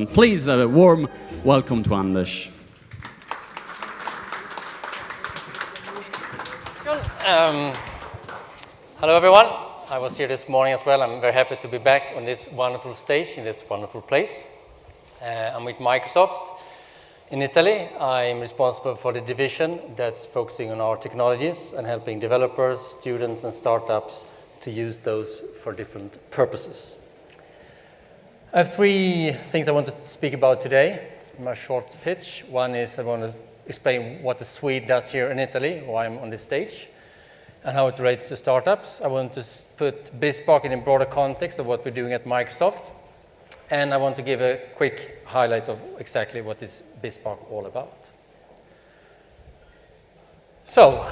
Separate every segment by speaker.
Speaker 1: NILSSON. Please, a warm welcome to Anders.
Speaker 2: Hello everyone. I was here this morning as well. I'm very happy to be back on this wonderful stage in this wonderful place. I'm with Microsoft in Italy. I'm responsible for the division that's focusing on our technologies and helping developers, students and startups to use those for different purposes. I have three things I want to speak about today in my short pitch. One is I want to explain what the Swede does here in Italy, why I'm on this stage, and how it relates to startups. I want to put BizSpark in a broader context of what we're doing at Microsoft. And I want to give a quick highlight of exactly what is BizSpark all about. So,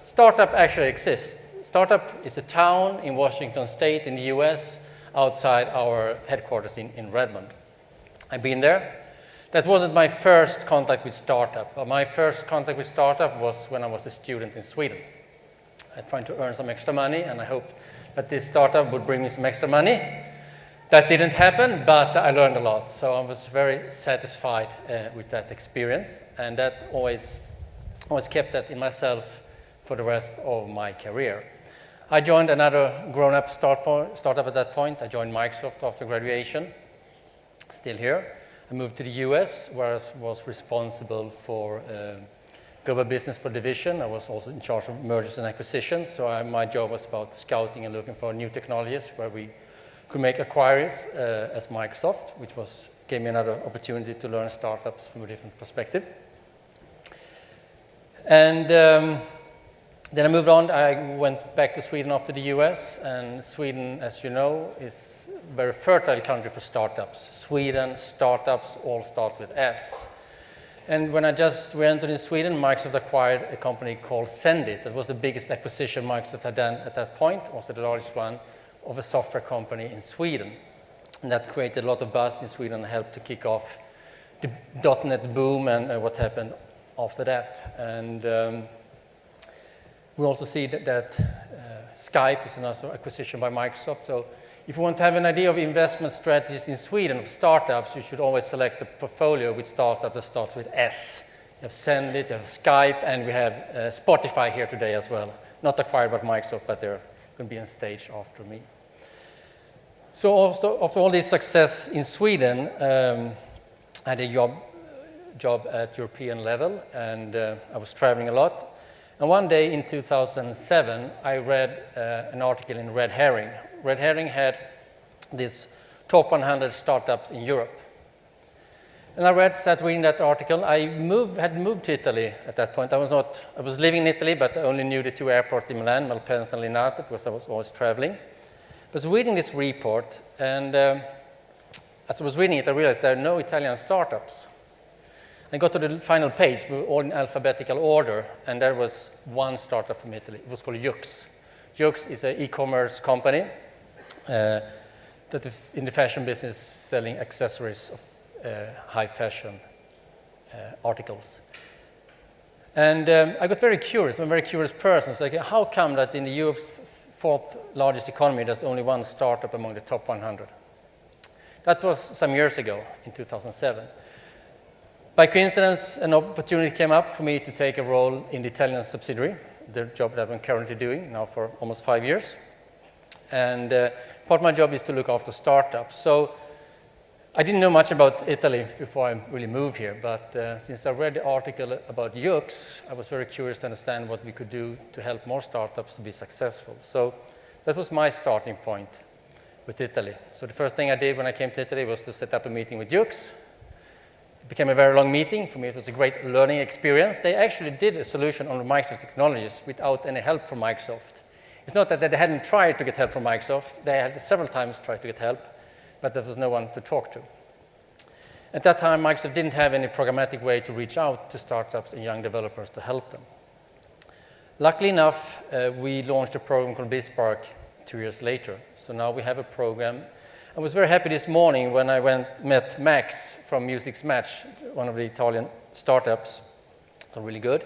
Speaker 2: startup actually exists. Startup is a town in Washington State in the US outside our headquarters in Redmond. I've been there. That wasn't my first contact with startup. My first contact with startup was when I was a student in Sweden. I tried to earn some extra money, and I hoped that this startup would bring me some extra money. That didn't happen, but I learned a lot. So I was very satisfied with that experience, and that always kept that in myself for the rest of my career. I joined another grown-up startup at that point. I joined Microsoft after graduation, still here. I moved to the US, where I was responsible for global business for division. I was also in charge of mergers and acquisitions, so my job was about scouting and looking for new technologies where we could make acquirers as Microsoft, which gave me another opportunity to learn startups from a different perspective. And then I moved on. I went back to Sweden after the US, and Sweden, as you know, is a very fertile country for startups. Sweden, startups all start with S. And when I just entered in Sweden, Microsoft acquired a company called Sendit. That was the biggest acquisition Microsoft had done at that point, also the largest one, of a software company in Sweden. And that created a lot of buzz in Sweden and helped to kick off the .NET boom and what happened after that. And we also see that Skype is another acquisition by Microsoft. So if you want to have an idea of investment strategies in Sweden of startups, you should always select a portfolio with startup that starts with S. You have Sendit, you have Skype, and we have Spotify here today as well. Not acquired by Microsoft, but they're going to be on stage after me. So also, after all this success in Sweden, I had a job at European level, and I was traveling a lot. And one day in 2007, I read an article in Red Herring. Red Herring had this top 100 startups in Europe. And I started reading that article. I had moved to Italy at that point. I was living in Italy, but I only knew the two airports in Milan, Malpensa and Linate, because I was always traveling. I was reading this report, and as I was reading it, I realized there are no Italian startups. I got to the final page, we were all in alphabetical order, and there was one startup from Italy. It was called Yux. Yux is an e-commerce company that is in the fashion business selling accessories of high fashion articles. And I got very curious. I'm a very curious person. So how come that in Europe's fourth largest economy, there's only one startup among the top 100? That was some years ago, in 2007. By coincidence, an opportunity came up for me to take a role in the Italian subsidiary, the job that I'm currently doing now for almost 5 years. And part of my job is to look after startups. So I didn't know much about Italy before I really moved here, but since I read the article about Yux, I was very curious to understand what we could do to help more startups to be successful. So that was my starting point with Italy. So the first thing I did when I came to Italy was to set up a meeting with Yux. It became a very long meeting. For me, it was a great learning experience. They actually did a solution on Microsoft technologies without any help from Microsoft. It's not that they hadn't tried to get help from Microsoft. They had several times tried to get help, but there was no one to talk to. At that time, Microsoft didn't have any programmatic way to reach out to startups and young developers to help them. Luckily enough, we launched a program called BizSpark 2 years later. So now we have a program. I was very happy this morning when I met Max from Music's Match, one of the Italian startups. So really good.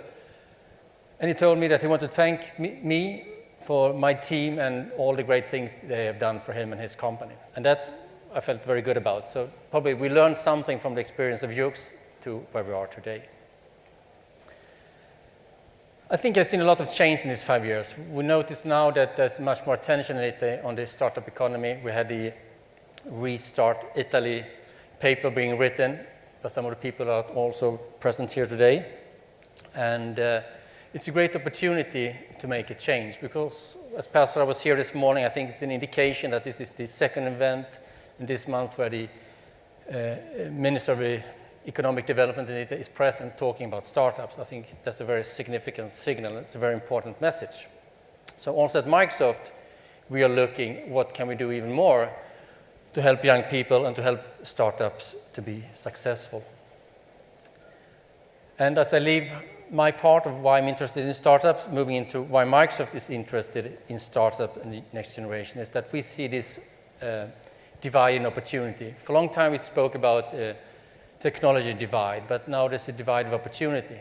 Speaker 2: And he told me that he wanted to thank me for my team and all the great things they have done for him and his company. And that I felt very good about. So probably we learned something from the experience of Jux to where we are today. I think I've seen a lot of change in these 5 years. We notice now that there's much more attention on the startup economy. We had the Restart Italy paper being written by some of the people that are also present here today. And it's a great opportunity to make a change because, as Pastor was here this morning, I think it's an indication that this is the second event in this month where the Minister of Economic Development in Italy is present talking about startups. I think that's a very significant signal. It's a very important message. So also at Microsoft, we are looking what can we do even more to help young people and to help startups to be successful. And as I leave my part of why I'm interested in startups, moving into why Microsoft is interested in startup and the next generation, is that we see this divide in opportunity. For a long time we spoke about technology divide, but now there's a divide of opportunity.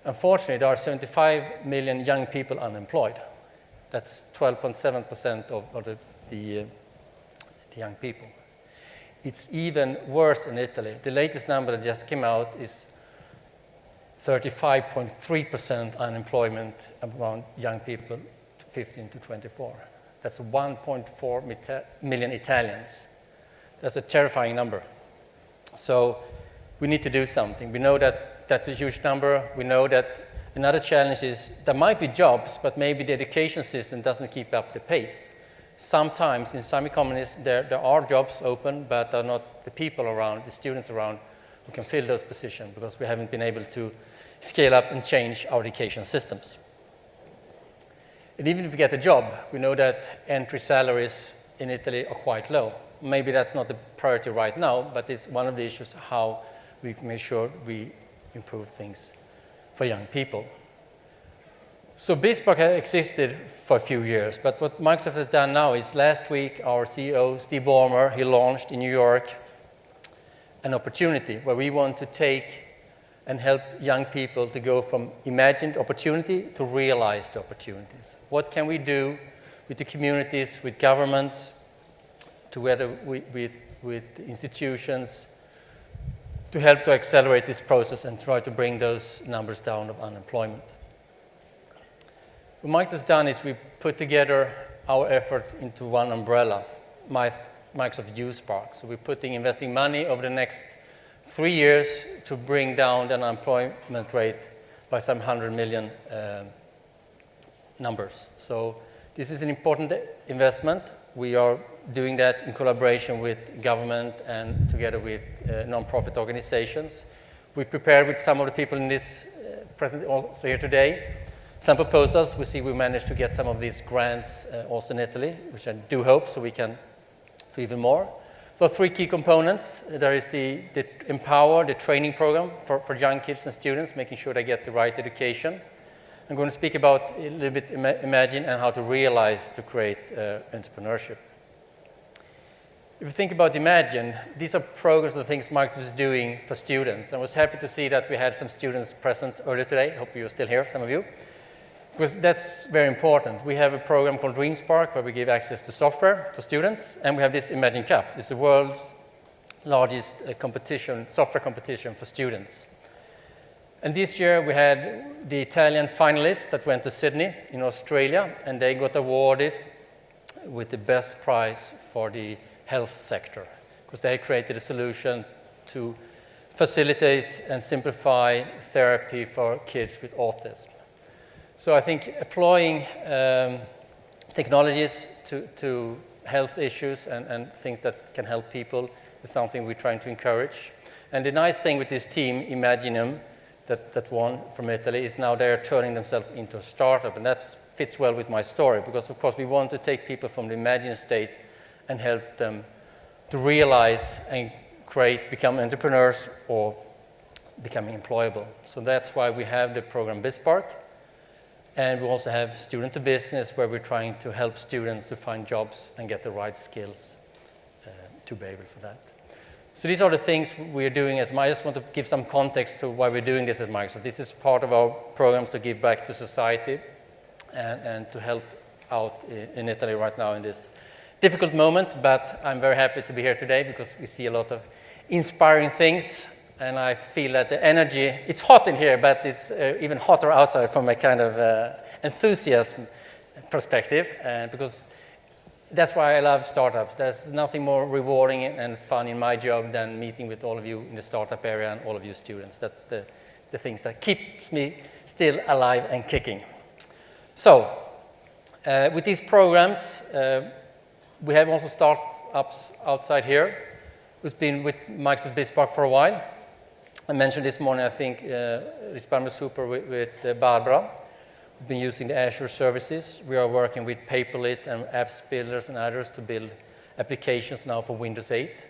Speaker 2: Unfortunately, there are 75 million young people unemployed. That's 12.7% of the young people. It's even worse in Italy. The latest number that just came out is 35.3% unemployment among young people 15 to 24. That's 1.4 million Italians. That's a terrifying number. So we need to do something. We know that that's a huge number. We know that another challenge is there might be jobs, but maybe the education system doesn't keep up the pace. Sometimes in some economies there are jobs open, but there are not the people around, the students around who can fill those positions because we haven't been able to scale up and change our education systems. And even if we get a job, we know that entry salaries in Italy are quite low. Maybe that's not the priority right now, but it's one of the issues how we can make sure we improve things for young people. So BizSpark has existed for a few years, but what Microsoft has done now is last week our CEO, Steve Ballmer, he launched in New York an opportunity where we want to take and help young people to go from imagined opportunity to realized opportunities. What can we do with the communities, with governments, together with institutions to help to accelerate this process and try to bring those numbers down of unemployment. What Microsoft has done is we put together our efforts into one umbrella, Microsoft BizSpark. So we're investing money over the next 3 years to bring down the unemployment rate by some 100 million numbers. So this is an important investment. We are doing that in collaboration with government and together with non-profit organizations. We prepared with some of the people in this present also here today some proposals. We see we managed to get some of these grants also in Italy, which I do hope so we can do even more. So 3 key components. There is the Empower, the training program for young kids and students, making sure they get the right education. I'm going to speak about a little bit Imagine and how to realize to create entrepreneurship. If you think about Imagine, these are programs and things Microsoft is doing for students. I was happy to see that we had some students present earlier today. I hope you're still here, some of you, because that's very important. We have a program called BizSpark where we give access to software for students, and we have this Imagine Cup. It's the world's largest software competition for students. And this year we had the Italian finalists that went to Sydney in Australia, and they got awarded with the best prize for the health sector, because they created a solution to facilitate and simplify therapy for kids with autism. So I think employing technologies to health issues and things that can help people is something we're trying to encourage. And the nice thing with this team, Imaginium, that won from Italy, is now they're turning themselves into a startup, and that fits well with my story, because of course we want to take people from the Imagine state and help them to realize and become entrepreneurs or becoming employable. So that's why we have the program BizSpark, and we also have Student to Business, where we're trying to help students to find jobs and get the right skills to be able for that. So these are the things we're doing at Microsoft. I just want to give some context to why we're doing this at Microsoft. This is part of our programs to give back to society and to help out in Italy right now in this difficult moment, but I'm very happy to be here today because we see a lot of inspiring things, and I feel that the energy, it's hot in here, but it's even hotter outside from a kind of enthusiasm perspective, because that's why I love startups. There's nothing more rewarding and fun in my job than meeting with all of you in the startup area and all of you students. That's the things that keeps me still alive and kicking. So, with these programs, we have also startups outside here who's been with Microsoft BizSpark for a while. I mentioned this morning, I think, Risparmio Super with Barbara. We've been using the Azure services. We are working with Paperlit and Apps Builders and others to build applications now for Windows 8,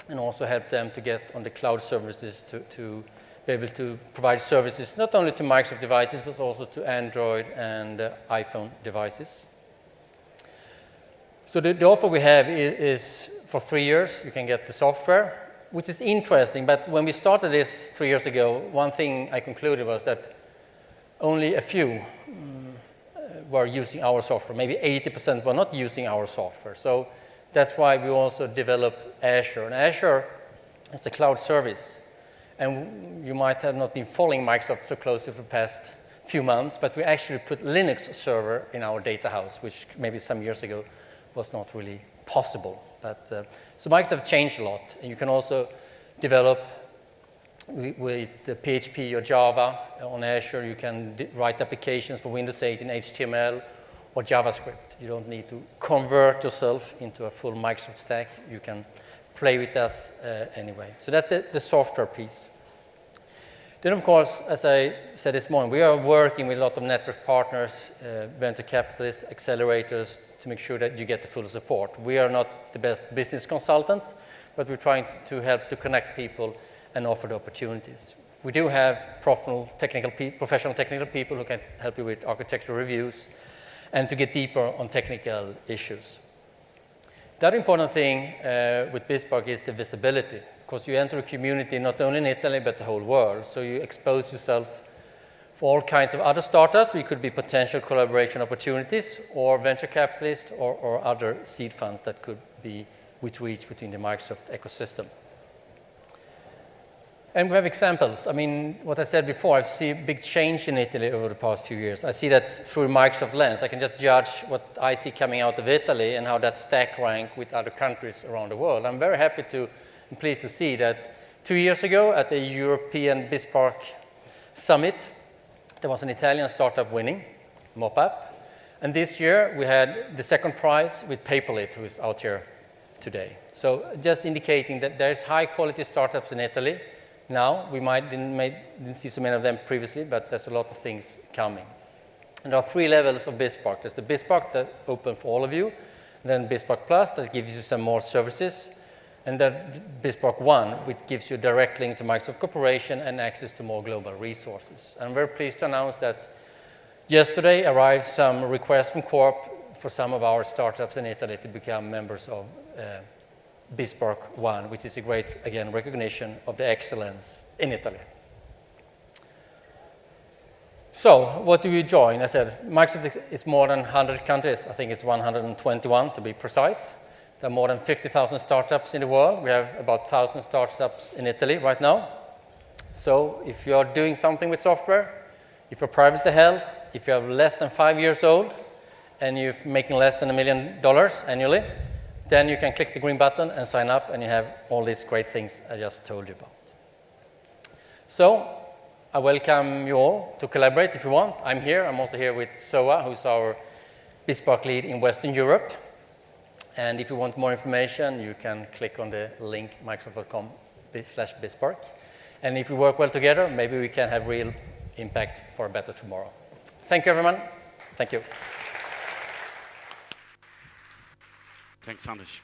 Speaker 2: and also help them to get on the cloud services to be able to provide services not only to Microsoft devices, but also to Android and iPhone devices. So the offer we have is for 3 years. You can get the software, which is interesting. But when we started this 3 years ago, one thing I concluded was that only a few were using our software. Maybe 80% were not using our software. So that's why we also developed Azure. And Azure is a cloud service. And you might have not been following Microsoft so closely for the past few months, but we actually put Linux server in our data house, which maybe some years ago was not really possible. But, so Microsoft changed a lot. And you can also develop with the PHP or Java on Azure. You can write applications for Windows 8 in HTML or JavaScript. You don't need to convert yourself into a full Microsoft stack. You can play with us anyway. So that's the software piece. Then, of course, as I said this morning, we are working with a lot of network partners, venture capitalists, accelerators, to make sure that you get the full support. We are not the best business consultants, but we're trying to help to connect people and offer the opportunities. We do have professional technical people who can help you with architectural reviews and to get deeper on technical issues. The other important thing with BizSpark is the visibility. Because you enter a community not only in Italy, but the whole world. So you expose yourself for all kinds of other startups. We could be potential collaboration opportunities or venture capitalists or other seed funds that could be with reach between the Microsoft ecosystem. And we have examples. I mean, what I said before, I've seen a big change in Italy over the past few years. I see that through a Microsoft lens. I can just judge what I see coming out of Italy and how that stack rank with other countries around the world. I'm very happy and pleased to see that 2 years ago at the European BizSpark Summit, there was an Italian startup winning, MopUp. And this year we had the second prize with Paperlit, who is out here today. So just indicating that there's high quality startups in Italy. Now, we didn't see so many of them previously, but there's a lot of things coming. And there are 3 levels of BizSpark. There's the BizSpark that open for all of you, then BizSpark Plus that gives you some more services, and then BizSpark One, which gives you a direct link to Microsoft Corporation and access to more global resources. I'm very pleased to announce that yesterday arrived some requests from Corp for some of our startups in Italy to become members of BizSpark One, which is a great, again, recognition of the excellence in Italy. So, what do you join? I said, Microsoft is more than 100 countries. I think it's 121 to be precise. There are more than 50,000 startups in the world. We have about 1,000 startups in Italy right now. So, if you are doing something with software, if you're privately held, if you have less than 5 years old, and you're making less than $1 million annually, then you can click the green button and sign up, and you have all these great things I just told you about. So, I welcome you all to collaborate if you want. I'm here. I'm also here with Soa, who's our BizSpark lead in Western Europe. And if you want more information, you can click on the link microsoft.com/BizSpark. And if we work well together, maybe we can have real impact for a better tomorrow. Thank you, everyone. Thank you.
Speaker 1: Thanks, Anders.